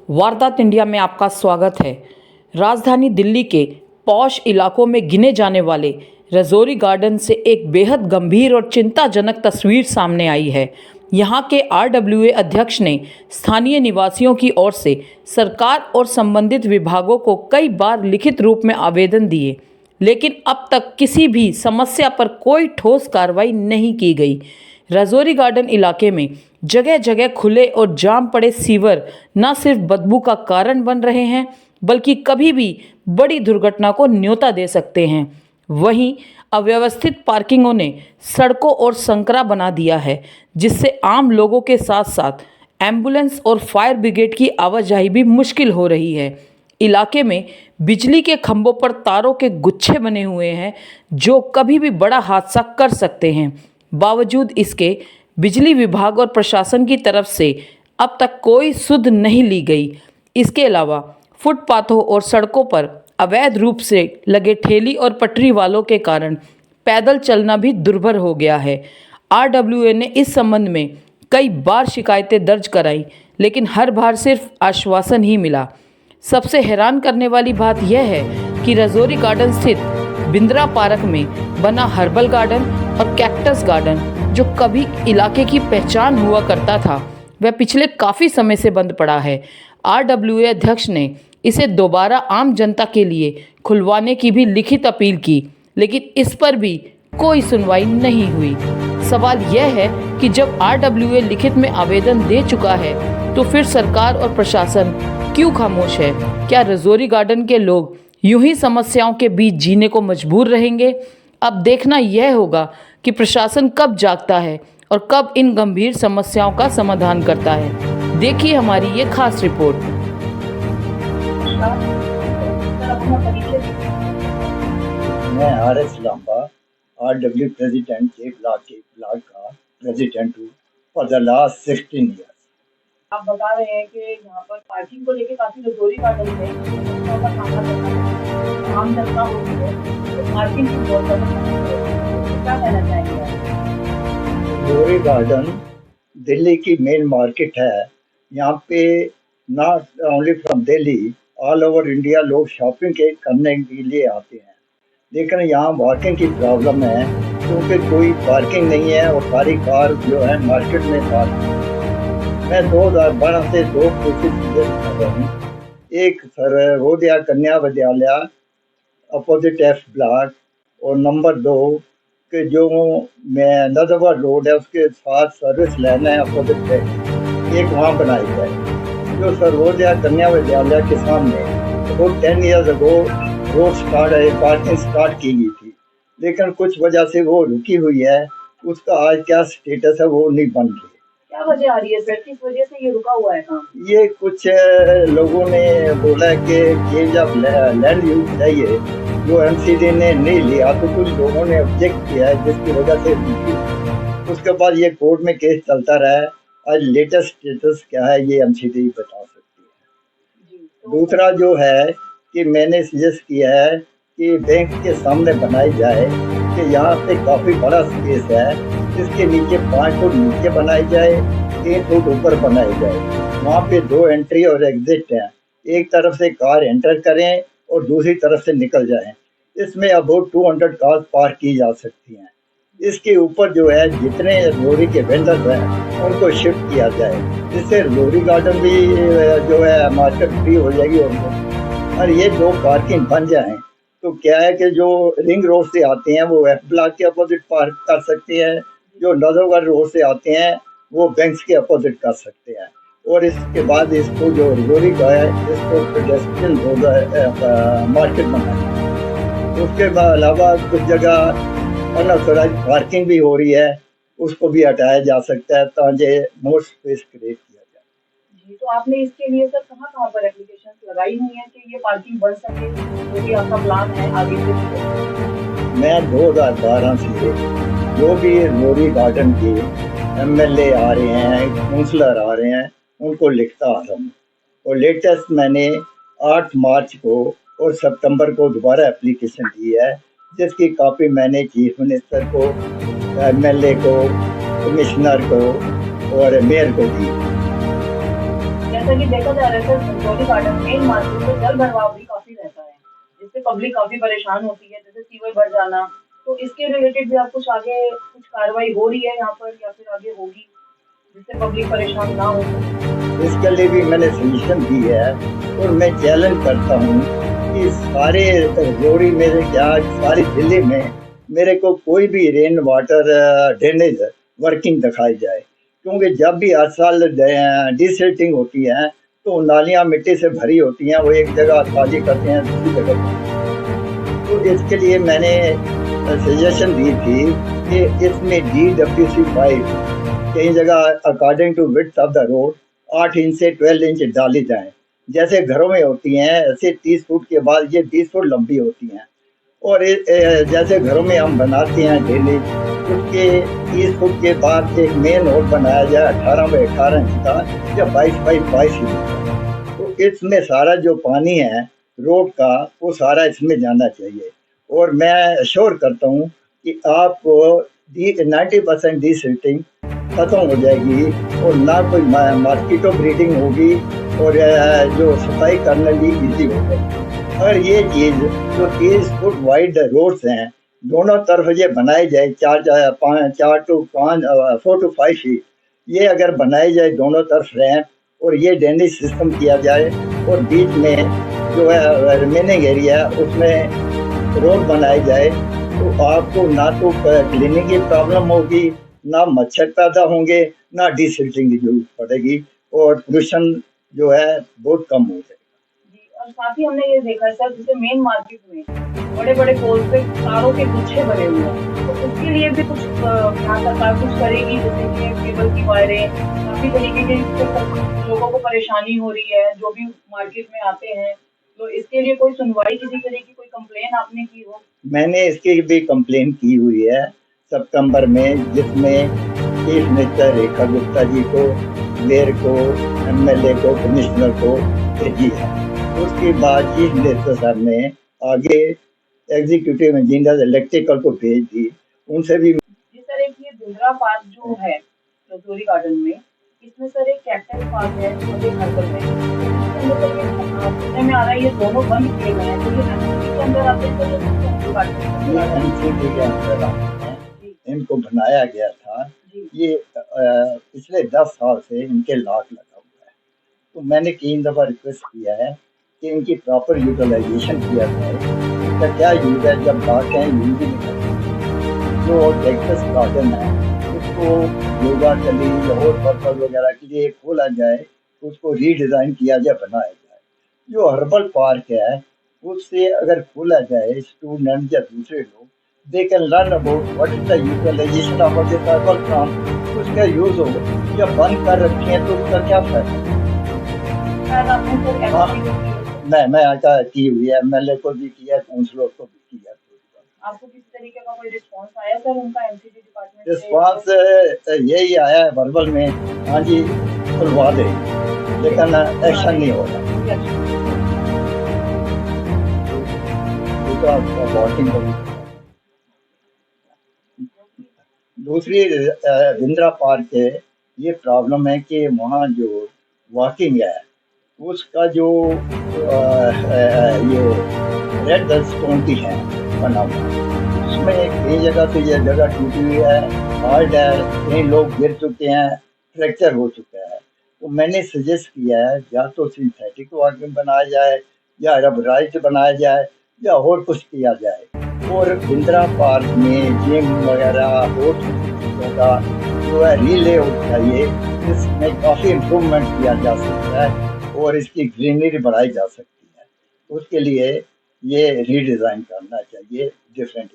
वारदात इंडिया में आपका स्वागत है। राजधानी दिल्ली के पॉश इलाकों में गिने जाने वाले रजौरी गार्डन से एक बेहद गंभीर और चिंताजनक तस्वीर सामने आई है। यहां के आरडब्ल्यूए अध्यक्ष ने स्थानीय निवासियों की ओर से सरकार और संबंधित विभागों को कई बार लिखित रूप में आवेदन दिए, लेकिन अब तक किसी भी समस्या पर कोई ठोस कार्रवाई नहीं की गई। रजौरी गार्डन इलाके में जगह जगह खुले और जाम पड़े सीवर न सिर्फ बदबू का कारण बन रहे हैं, बल्कि कभी भी बड़ी दुर्घटना को न्योता दे सकते हैं। वहीं अव्यवस्थित पार्किंगों ने सड़कों और संकरा बना दिया है, जिससे आम लोगों के साथ साथ एम्बुलेंस और फायर ब्रिगेड की आवाजाही भी मुश्किल हो रही है। इलाके में बिजली के खंभों पर तारों के गुच्छे बने हुए हैं, जो कभी भी बड़ा हादसा कर सकते हैं। बावजूद इसके बिजली विभाग और प्रशासन की तरफ से अब तक कोई सुध नहीं ली गई। इसके अलावा फुटपाथों और सड़कों पर अवैध रूप से लगे ठेली और पटरी वालों के कारण पैदल चलना भी दुर्भर हो गया है। आरडब्ल्यूए ने इस संबंध में कई बार शिकायतें दर्ज कराई, लेकिन हर बार सिर्फ आश्वासन ही मिला। सबसे हैरान करने वाली बात यह है कि रजौरी गार्डन स्थित बिंद्रा पार्क में बना हर्बल गार्डन और कैक्टस गार्डन, जो कभी इलाके की पहचान हुआ करता था, वह पिछले काफ़ी समय से बंद पड़ा है। आरडब्ल्यूए अध्यक्ष ने इसे दोबारा आम जनता के लिए खुलवाने की भी लिखित अपील की, लेकिन इस पर भी कोई सुनवाई नहीं हुई। सवाल यह है कि जब आरडब्ल्यूए लिखित में आवेदन दे चुका है, तो फिर सरकार और प्रशासन क्यों खामोश है? क्या रजौरी गार्डन के लोग यूं ही समस्याओं के बीच जीने को मजबूर रहेंगे? अब देखना यह होगा कि प्रशासन कब जागता है और कब इन गंभीर समस्याओं का समाधान करता है। देखिए हमारी ये खास रिपोर्ट। मैं आर.एस. लांबा, आरडब्ल्यू प्रेसिडेंट एक ब्लॉक का प्रेसिडेंट हूँ फॉर द लास्ट 16 ईयर्स। आप बता रहे हैं कि यहाँ पर पार्किंग को लेके काफी रजौरी गार्डन में समस्याओं का सामना करना पड़ता है। आम जनता होती है तो पार्किंग की बहुत ज्यादा समस्या है। तो क्या कहना चाहेंगे आप? रजौरी गार्डन दिल्ली की मेन मार्केट है। यहाँ पे not only from Delhi, all over India लोग शॉपिंग करने के लिए आते हैं, लेकिन यहाँ पार्किंग की प्रॉब्लम है, क्योंकि कोई पार्किंग नहीं है और सारी कार जो है मार्केट में पार्क है। मैं 2012 से 2 कोशिश कर रहा हूँ। एक सर्वोदया कन्या विद्यालय अपोजिट एफ ब्लॉक, और नंबर 2 के जो मैं नदवर रोड है उसके साथ सर्विस लाइन है अपोजिट एक वहाँ बनाई जाए। जो सर्वोदया कन्या विद्यालय के सामने वो 10 years ago road parking start की गई थी, लेकिन कुछ वजह से वो रुकी हुई है। उसका आज क्या स्टेटस है वो नहीं बन रही। क्या वजह आ रही है सर, किस वजह से ये रुका हुआ है काम? ये कुछ लोगों ने बोला कि ये जब लैंड यूज चाहिए जो एमसीडी ने नहीं लिया, तो कुछ लोगों ने ऑब्जेक्ट किया है, जिसकी वजह से उसके बाद ये कोर्ट में केस चलता रहा है। आज लेटेस्ट स्टेटस क्या है ये एमसीडी बता सकती है। दूसरा जो है कि मैंने सजेस्ट किया है कि बैंक के सामने बनाई जाए कि यहाँ पे काफ़ी बड़ा स्पेस है, इसके नीचे 5 फुट नीचे बनाई जाए, 3 फुट ऊपर बनाई जाए। वहाँ पे 2 एंट्री और एग्जिट हैं, एक तरफ से कार एंटर करें और दूसरी तरफ से निकल जाएं। इसमें अबाउट 200 कार पार्क की जा सकती हैं। इसके ऊपर जो है जितने रजौरी के वेंडर्स हैं उनको शिफ्ट किया जाए, जिससे रजौरी गार्डन भी जो है मार्केट फ्री हो जाएगी। और ये 2 पार्किंग बन जाएँ तो क्या है कि जो रिंग रोड से आते हैं वो एफ ब्लॉक के अपोजिट पार्क कर सकते हैं, जो नदवर रोड से आते हैं वो बैंक्स के अपोजिट कर सकते हैं। और इसके बाद इसको जो रजौरी का है इसको पेडेस्ट्रियन मार्केट बनाना। उसके अलावा कुछ जगह अनऑथराइज पार्किंग भी हो रही है, उसको भी हटाया जा सकता है ताकि मोर स्पेस क्रिएट किया जाए। जी, तो आपने इसके लिए सर कहाँ पर एप्लीकेशन लगाई हुई है कि ये पार्किंग बन सके, जो भी आपका प्लान है आगे से? मैं 2012 से जो भी रजौरी गार्डन के एमएलए आ रहे हैं, काउंसलर आ रहे हैं, उनको लिखता आ रहा हूँ। और लेटेस्ट मैंने 8 मार्च को और सितंबर को दोबारा एप्लीकेशन दी है, जिसकी कॉपी मैंने चीफ मिनिस्टर को, एमएलए को, कमिश्नर को और मेयर को दी। जैसा कि देखा जा रहा है sir, Rajouri garden main market में जल भराव भी काफी रहता है, जिससे पब्लिक काफी परेशान होती है, जैसे सीवर भर जाना। तो इसके रिलेटेड भी आप कुछ आगे कुछ कार्रवाई हो रही है यहाँ पर या फिर आगे होगी, जिससे पब्लिक परेशान ना हो? इसके लिए भी मैंने सजेशन दी है और मैं चैलेंज करता हूँ कि सारे रजौरी मेरे क्या सारी दिल्ली में मेरे को कोई भी रेन वाटर ड्रेनेज वर्किंग दिखाई जाए, क्योंकि जब भी हर साल डिसिल्टिंग होती है तो नालियाँ मिट्टी से भरी होती हैं, वो एक जगह खाली करते हैं दूसरी जगह। तो इसके लिए मैंने सजेशन दी थी कि इसमें DWC पाइप कई जगह according to width of the road 8 inch से 12 इंच डाली जाए। जैसे घरों में होती हैं ऐसे 30 फुट के बाद ये 20 फुट लंबी होती हैं, और जैसे घरों में हम बनाते हैं डेली, उसके 30 फुट के बाद एक मेन रोड बनाया जाए 18 बाई 18 इंच का या 22 बाई 22 इंच का। तो इसमें सारा जो पानी है रोड का वो सारा इसमें जाना चाहिए। और मैं अश्योर करता हूँ कि आपको 90% डिसिल्टिंग खत्म हो जाएगी और ना कोई मॉस्किटो ब्रीडिंग होगी और जो सफाई करना भी इजी हो जाएगी। अगर ये चीज़ जो 30 फुट वाइड रोड्स हैं दोनों तरफ ये बनाए जाए 4 to 5 फीट, ये अगर बनाए जाए दोनों तरफ रैंप और ये ड्रेनेज सिस्टम किया जाए और बीच में जो है रिमेनिंग एरिया है उसमें रोड बनाई जाए, तो आपको ना तो क्लीनिंग की प्रॉब्लम होगी, ना मच्छर पैदा होंगे, ना डिसिल्टिंग की जरूरत पड़ेगी और पोल्यूशन जो है बहुत कम हो जाएगा। जी, और साथ ही हमने ये देखा है सर, जैसे मेन मार्केट में बड़े बड़े पोल पे तारों के गुच्छे बने हुए हैं, तो उसके लिए भी कुछ यहाँ सरकार कुछ करेगी, जैसे कि केबल की वायरें काफी तरीके के लोगों को परेशानी हो रही है जो भी मार्केट में आते हैं, तो इसके लिए कोई सुनवाई किसी तरह की कोई कंप्लेन आपने की हो? मैंने इसकी भी कंप्लेन की हुई है सितंबर में, जिसमें चीफ मिनिस्टर रेखा गुप्ता जी को, मेयर को, MLA को, कमिश्नर को भेजी है। उसके बाद चीफ मिनिस्टर साहब ने आगे एग्जीक्यूटिव इंजीनियर इलेक्ट्रिकल को भेज दी, उनसे भी। जिस तरह की ये बिंद्रा पार्क जो है रजौरी गार्डन में, इसमें सर एक कैक्टस पार्क है और एक हर्बल है, सुनने में आ रहा है ये दोनों बंद किए गए हैं, तो ये एमसीडी के अंदर आते हैं? एमसीडी के अंदर आते हैं, इनको बनाया गया था। ये पिछले 10 साल से इनके लॉक लगा हुआ है, तो मैंने 3 दफ़ा रिक्वेस्ट किया है कि इनकी प्रॉपर यूटिलाइजेशन किया जाए। इसका क्या यूज है जब बात है यूज ही नहीं करते। जो कैक्टस गार्डन है उसको योगा चली या और पर्पज वगैरह के लिए खोला जाए, उसको रीडिज़ाइन किया जाए, बनाया जाए। जो हर्बल पार्क है उससे अगर खोला जाए, स्टूडेंट या दूसरे लोग they can learn about what is the utilization of this herbal plant, उसका यूज हो या बंद कर रखे हैं तो उसका क्या फायदा? मैं आका की हुई है, MLA को भी किया, काउंसलर को भी किया। आपको किस तरीके का कोई रिस्पांस आया सर उनका एमसीडी डिपार्टमेंट से? रिस्पांस यही आया है वर्बल में, हाँ जी खुलवा दे, लेकिन एक्शन नहीं हो रहा। दूसरी बिंद्रा पार्क है, ये प्रॉब्लम है कि वहाँ जो वॉकिंग है उसका जो ये रेड स्टोन की है बना हुआ, उसमें कई जगह से ये जगह टूटी हुई है, हार्ड है, कई लोग गिर चुके हैं, फ्रैक्चर हो चुका है। तो मैंने सजेस्ट किया है या तो सिंथेटिक वॉकिंग बनाया जाए या रबराइज्ड बनाया जाए या और कुछ किया जाए, और बिंद्रा पार्क में जिम वगैरह और चीज़ों का जो है रीले चाहिए, इसमें काफ़ी इम्प्रूवमेंट किया जा सकता है और इसकी ग्रीनरी बढ़ाई जा सकती है। उसके लिए ये रीडिज़ाइन करना चाहिए डिफरेंट।